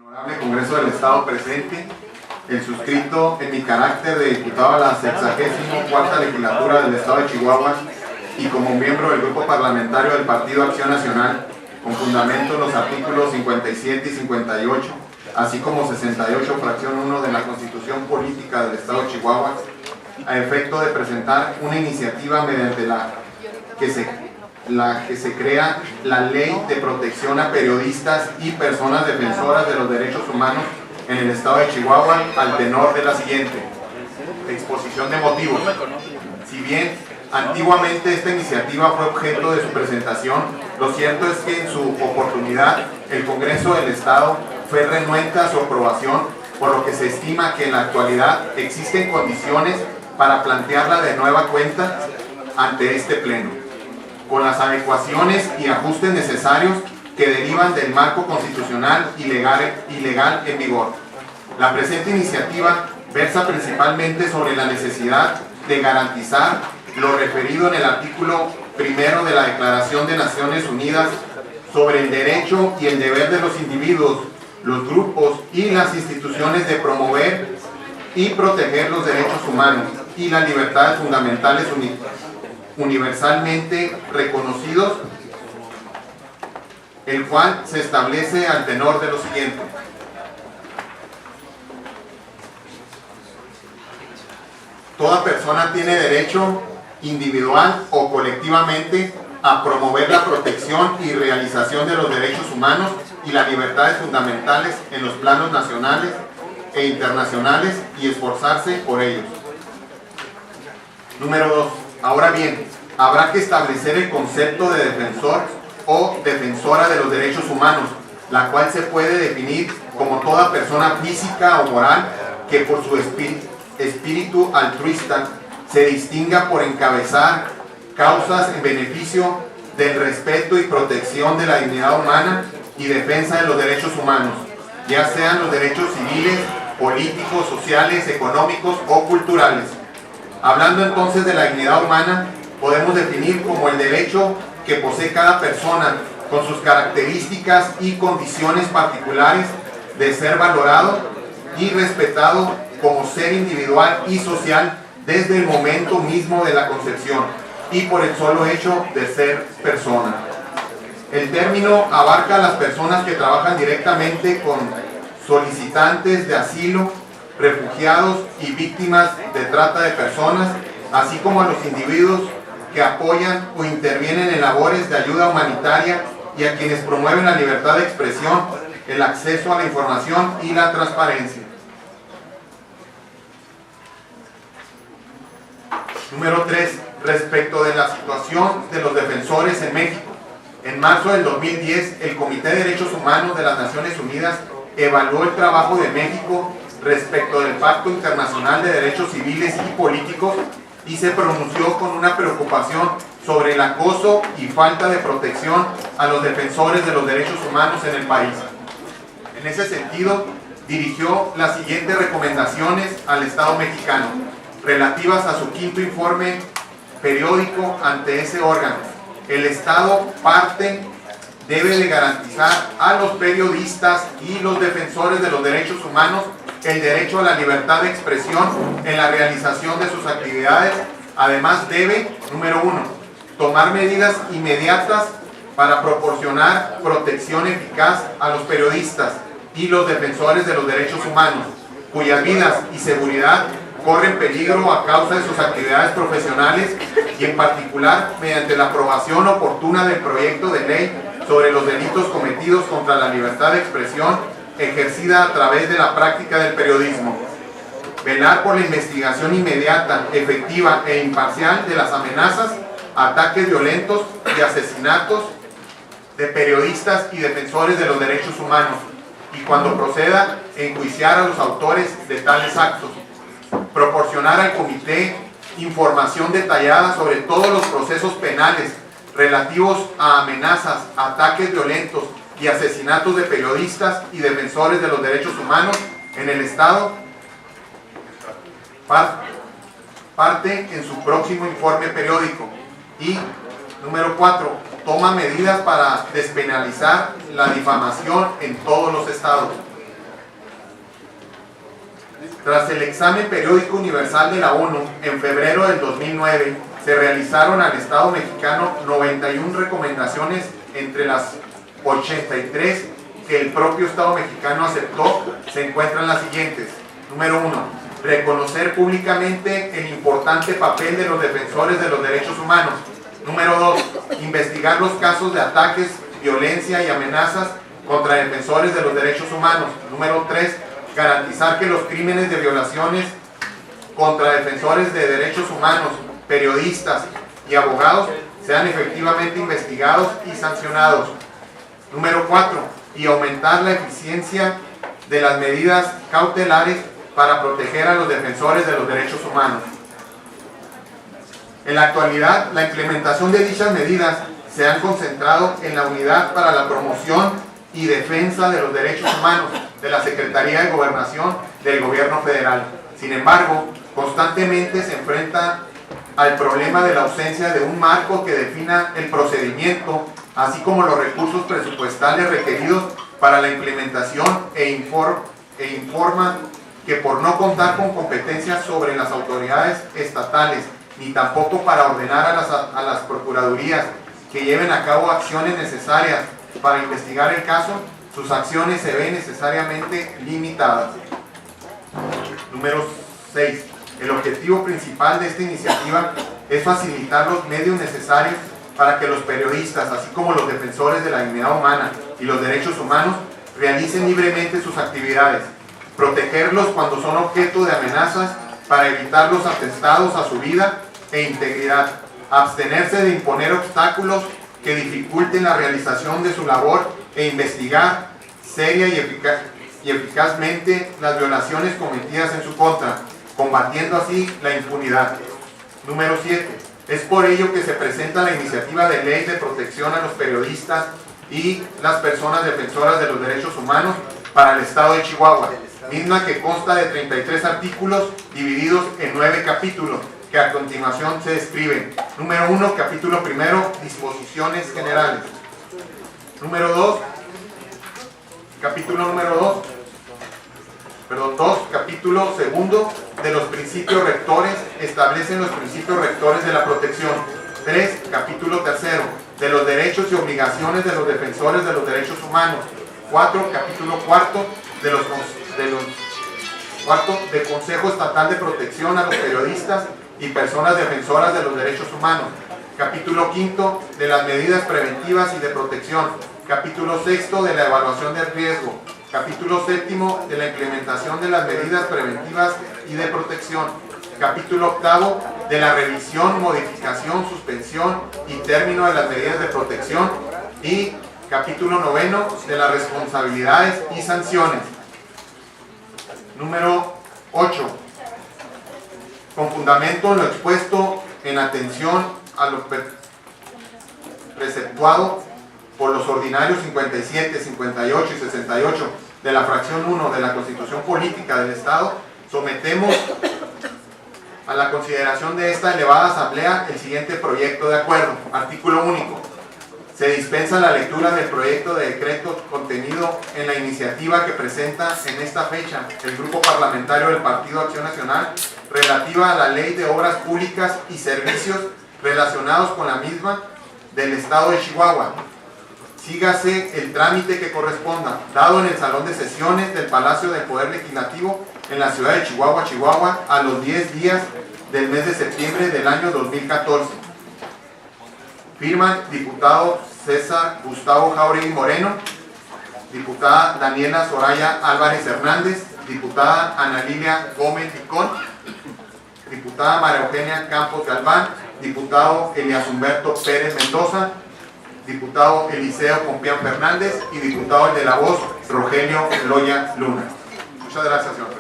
Honorable Congreso del Estado presente, el suscrito en mi carácter de diputado a la 64ª legislatura del Estado de Chihuahua y como miembro del grupo parlamentario del Partido Acción Nacional, con fundamento en los artículos 57 y 58, así como 68, fracción 1 de la Constitución Política del Estado de Chihuahua, a efecto de presentar una iniciativa mediante la que se crea la Ley de Protección a Periodistas y Personas Defensoras de los Derechos Humanos en el Estado de Chihuahua, al tenor de la siguiente exposición de motivos. Si bien antiguamente esta iniciativa fue objeto de su presentación, lo cierto es que en su oportunidad el Congreso del Estado fue renuente a su aprobación, por lo que se estima que en la actualidad existen condiciones para plantearla de nueva cuenta ante este Pleno, con las adecuaciones y ajustes necesarios que derivan del marco constitucional y legal en vigor. La presente iniciativa versa principalmente sobre la necesidad de garantizar lo referido en el artículo 1 de la Declaración de Naciones Unidas sobre el derecho y el deber de los individuos, los grupos y las instituciones de promover y proteger los derechos humanos y las libertades fundamentales universalmente reconocidos, el cual se establece al tenor de lo siguiente. Toda persona tiene derecho, individual o colectivamente, a promover la protección y realización de los derechos humanos y las libertades fundamentales en los planos nacionales e internacionales y esforzarse por ellos. Número 2. Ahora bien, habrá que establecer el concepto de defensor o defensora de los derechos humanos, la cual se puede definir como toda persona física o moral que por su espíritu altruista se distinga por encabezar causas en beneficio del respeto y protección de la dignidad humana y defensa de los derechos humanos, ya sean los derechos civiles, políticos, sociales, económicos o culturales. Hablando entonces de la dignidad humana, podemos definir como el derecho que posee cada persona con sus características y condiciones particulares de ser valorado y respetado como ser individual y social desde el momento mismo de la concepción y por el solo hecho de ser persona. El término abarca a las personas que trabajan directamente con solicitantes de asilo, refugiados y víctimas de trata de personas, así como a los individuos que apoyan o intervienen en labores de ayuda humanitaria y a quienes promueven la libertad de expresión, el acceso a la información y la transparencia. Número 3. Respecto de la situación de los defensores en México. En marzo del 2010, el Comité de Derechos Humanos de las Naciones Unidas evaluó el trabajo de México respecto del Pacto Internacional de Derechos Civiles y Políticos y se pronunció con una preocupación sobre el acoso y falta de protección a los defensores de los derechos humanos en el país. En ese sentido, dirigió las siguientes recomendaciones al Estado mexicano, relativas a su quinto informe periódico ante ese órgano. El Estado parte debe de garantizar a los periodistas y los defensores de los derechos humanos el derecho a la libertad de expresión en la realización de sus actividades. Además debe, número 1, tomar medidas inmediatas para proporcionar protección eficaz a los periodistas y los defensores de los derechos humanos, cuyas vidas y seguridad corren peligro a causa de sus actividades profesionales y en particular mediante la aprobación oportuna del proyecto de ley sobre los delitos cometidos contra la libertad de expresión ejercida a través de la práctica del periodismo. Velar por la investigación inmediata, efectiva e imparcial de las amenazas, ataques violentos y asesinatos de periodistas y defensores de los derechos humanos y cuando proceda, enjuiciar a los autores de tales actos. Proporcionar al comité información detallada sobre todos los procesos penales relativos a amenazas, ataques violentos y asesinatos de periodistas y defensores de los derechos humanos en el Estado, parte en su próximo informe periódico. Y número 4, toma medidas para despenalizar la difamación en todos los estados. Tras el examen periódico universal de la ONU, en febrero del 2009, se realizaron al Estado mexicano 91 recomendaciones entre las 83 que el propio Estado mexicano aceptó. Se encuentran las siguientes. Número 1. Reconocer públicamente el importante papel de los defensores de los derechos humanos. Número 2. Investigar los casos de ataques, violencia y amenazas contra defensores de los derechos humanos. Número 3. Garantizar que los crímenes de violaciones contra defensores de derechos humanos, periodistas y abogados sean efectivamente investigados y sancionados. Número 4. Y aumentar la eficiencia de las medidas cautelares para proteger a los defensores de los derechos humanos. En la actualidad, la implementación de dichas medidas se han concentrado en la Unidad para la Promoción y Defensa de los Derechos Humanos de la Secretaría de Gobernación del Gobierno Federal. Sin embargo, constantemente se enfrenta al problema de la ausencia de un marco que defina el procedimiento, así como los recursos presupuestales requeridos para la implementación e informa que por no contar con competencias sobre las autoridades estatales, ni tampoco para ordenar a las procuradurías que lleven a cabo acciones necesarias para investigar el caso, sus acciones se ven necesariamente limitadas. Número 6. El objetivo principal de esta iniciativa es facilitar los medios necesarios para que los periodistas, así como los defensores de la dignidad humana y los derechos humanos, realicen libremente sus actividades, protegerlos cuando son objeto de amenazas para evitar los atentados a su vida e integridad, abstenerse de imponer obstáculos que dificulten la realización de su labor e investigar seria y eficazmente las violaciones cometidas en su contra, combatiendo así la impunidad. Número 7. Es por ello que se presenta la iniciativa de ley de protección a los periodistas y las personas defensoras de los derechos humanos para el Estado de Chihuahua, misma que consta de 33 artículos divididos en 9 capítulos, que a continuación se describen. Número 1, capítulo primero, disposiciones generales. Número 2, capítulo número 2, capítulo segundo, de los principios rectores, establecen los principios rectores de la protección. 3, capítulo tercero, de los derechos y obligaciones de los defensores de los derechos humanos. 4, capítulo cuarto, del Consejo Estatal de Protección a los periodistas y personas defensoras de los derechos humanos. Capítulo quinto, de las medidas preventivas y de protección. Capítulo sexto, de la evaluación del riesgo. Capítulo séptimo, de la implementación de las medidas preventivas y de protección. Capítulo octavo, de la revisión, modificación, suspensión y término de las medidas de protección. Y capítulo noveno, de las responsabilidades y sanciones. Número 8. Con fundamento en lo expuesto, en atención a lo preceptuado por los ordinarios 57, 58 y 68 de la fracción 1 de la Constitución Política del Estado, sometemos a la consideración de esta elevada asamblea el siguiente proyecto de acuerdo. Artículo único. Se dispensa la lectura del proyecto de decreto contenido en la iniciativa que presenta en esta fecha el Grupo Parlamentario del Partido Acción Nacional, relativa a la Ley de Obras Públicas y Servicios relacionados con la misma del Estado de Chihuahua. Sígase el trámite que corresponda, dado en el Salón de Sesiones del Palacio del Poder Legislativo en la ciudad de Chihuahua, Chihuahua, a los 10 días del mes de septiembre del año 2014. Firman diputado César Gustavo Jauregui Moreno, diputada Daniela Soraya Álvarez Hernández, diputada Ana Lilia Gómez Picón, diputada María Eugenia Campos Galván, diputado Elias Humberto Pérez Mendoza, diputado Eliseo Compián Fernández y diputado el de La Voz, Rogelio Loya Luna. Muchas gracias, señor.